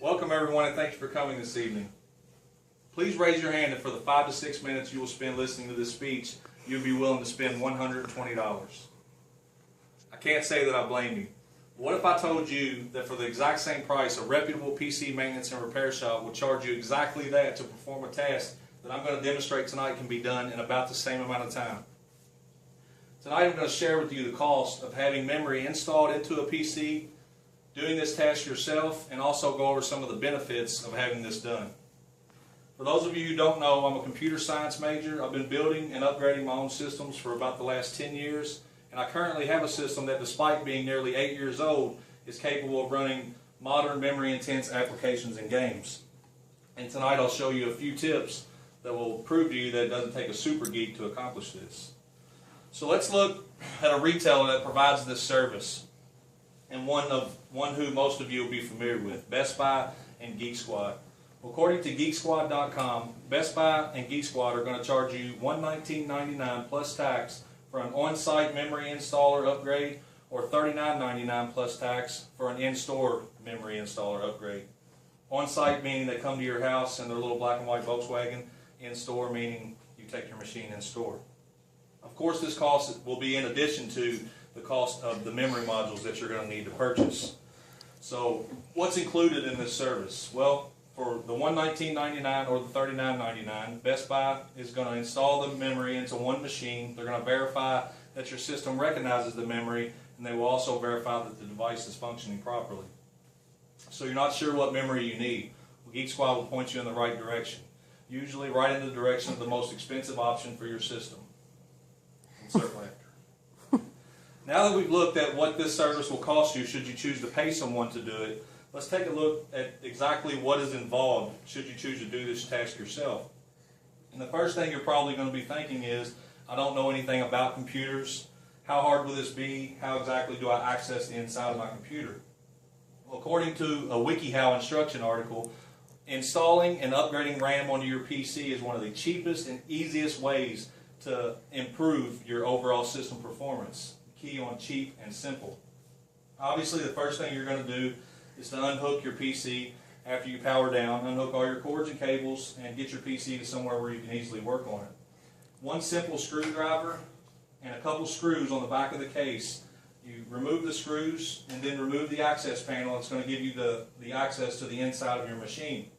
Welcome everyone and thank you for coming this evening. Please raise your hand if for the 5 to 6 minutes you will spend listening to this speech, you'd be willing to spend $120. I can't say that I blame you. What if I told you that for the exact same price, a reputable PC maintenance and repair shop will charge you exactly that to perform a task that I'm going to demonstrate tonight can be done in about the same amount of time? Tonight I'm going to share with you the cost of having memory installed into a PC, doing this task yourself, and also go over some of the benefits of having this done. For those of you who don't know, I'm a computer science major. I've been building and upgrading my own systems for about the last 10 years, and I currently have a system that, despite being nearly 8 years old, is capable of running modern memory-intense applications and games. And tonight I'll show you a few tips that will prove to you that it doesn't take a super geek to accomplish this. So let's look at a retailer that provides this service, and one who most of you will be familiar with, Best Buy and Geek Squad. According to GeekSquad.com, Best Buy and Geek Squad are going to charge you $119.99 plus tax for an on-site memory installer upgrade, or $39.99 plus tax for an in-store memory installer upgrade. On-site meaning they come to your house in their little black and white Volkswagen. In-store meaning you take your machine in store. Of course, this cost will be in addition to the cost of the memory modules that you're going to need to purchase. So what's included in this service? Well, for the $119.99 or the $39.99, Best Buy is going to install the memory into one machine. They're going to verify that your system recognizes the memory, and they will also verify that the device is functioning properly. So you're not sure what memory you need. Well, Geek Squad will point you in the right direction, usually right in the direction of the most expensive option for your system. And certainly after. Now that we've looked at what this service will cost you should you choose to pay someone to do it, let's take a look at exactly what is involved should you choose to do this task yourself. And the first thing you're probably going to be thinking is, I don't know anything about computers. How hard will this be? How exactly do I access the inside of my computer? Well, according to a WikiHow instruction article, installing and upgrading RAM onto your PC is one of the cheapest and easiest ways to improve your overall system performance. Key on cheap and simple. Obviously, the first thing you're going to do is to unhook your PC after you power down, unhook all your cords and cables, and get your PC to somewhere where you can easily work on it. One simple screwdriver and a couple screws on the back of the case. You remove the screws and then remove the access panel. It's going to give you the access to the inside of your machine.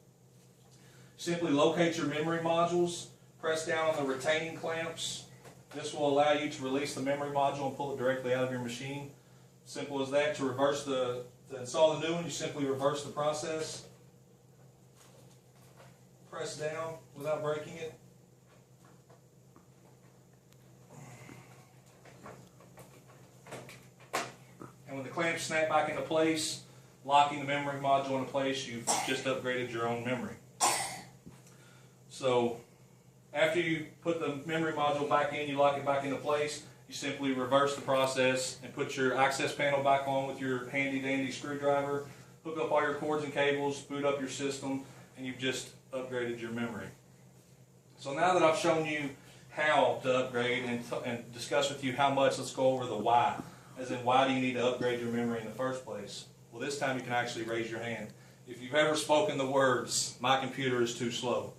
Simply locate your memory modules, press down on the retaining clamps. This will allow you to release the memory module and pull it directly out of your machine. Simple as that. To install the new one, you simply reverse the process. Press down without breaking it. And when the clamps snap back into place, locking the memory module into place, you've just upgraded your own memory. So after you put the memory module back in, you lock it back into place, you simply reverse the process and put your access panel back on with your handy dandy screwdriver, hook up all your cords and cables, boot up your system, and you've just upgraded your memory. So now that I've shown you how to upgrade and discuss with you how much, let's go over the why. As in, why do you need to upgrade your memory in the first place? Well, this time you can actually raise your hand. If you've ever spoken the words, "My computer is too slow."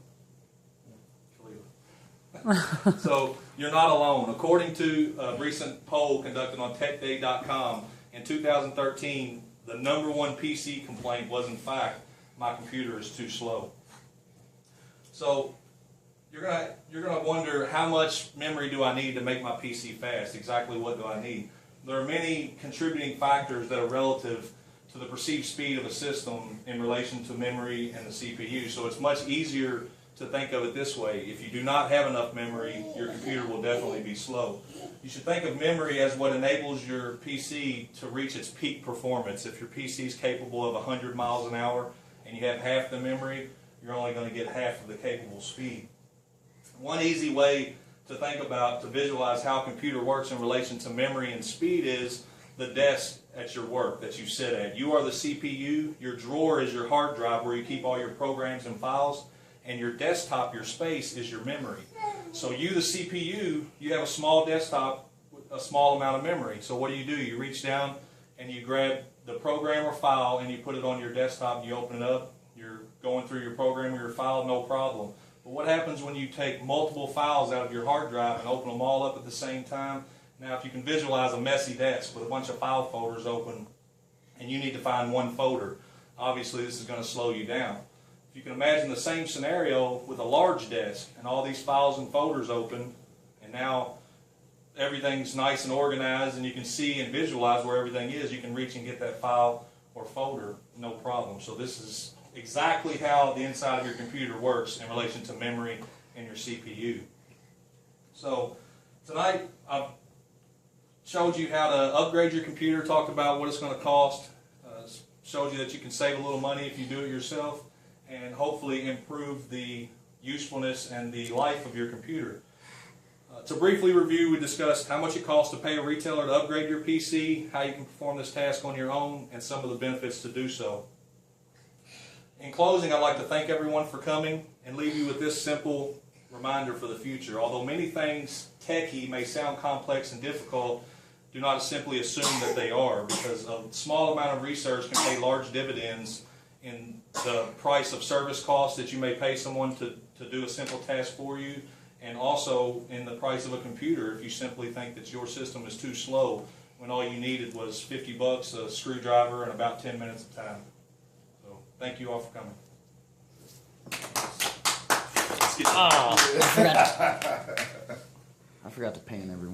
So you're not alone. According to a recent poll conducted on TechDay.com, in 2013, the #1 PC complaint was, in fact, "My computer is too slow." So you're gonna wonder, how much memory do I need to make my PC fast? Exactly what do I need? There are many contributing factors that are relative to the perceived speed of a system in relation to memory and the CPU. So it's much easier to think of it this way: if you do not have enough memory, your computer will definitely be slow. You should think of memory as what enables your PC to reach its peak performance. If your PC is capable of 100 miles an hour and you have half the memory, you're only going to get half of the capable speed. One easy way to think about, to visualize how a computer works in relation to memory and speed, is the desk at your work that you sit at. You are the CPU, your drawer is your hard drive where you keep all your programs and files, and your desktop, your space, is your memory. So you, the CPU, you have a small desktop with a small amount of memory. So what do? You reach down and you grab the program or file and you put it on your desktop and you open it up, you're going through your program or your file, no problem. But what happens when you take multiple files out of your hard drive and open them all up at the same time? Now, if you can visualize a messy desk with a bunch of file folders open and you need to find one folder, obviously this is going to slow you down. If you can imagine the same scenario with a large desk and all these files and folders open, and now everything's nice and organized and you can see and visualize where everything is, you can reach and get that file or folder, no problem. So this is exactly how the inside of your computer works in relation to memory and your CPU. So tonight I've showed you how to upgrade your computer, talked about what it's going to cost, showed you that you can save a little money if you do it yourself, and hopefully improve the usefulness and the life of your computer. To briefly review, we discussed how much it costs to pay a retailer to upgrade your PC, how you can perform this task on your own, and some of the benefits to do so. In closing, I'd like to thank everyone for coming and leave you with this simple reminder for the future. Although many things techie may sound complex and difficult, do not simply assume that they are, because a small amount of research can pay large dividends in the price of service costs that you may pay someone to do a simple task for you, and also in the price of a computer if you simply think that your system is too slow when all you needed was $50, a screwdriver, and about 10 minutes of time. So thank you all for coming. I forgot to pan everyone.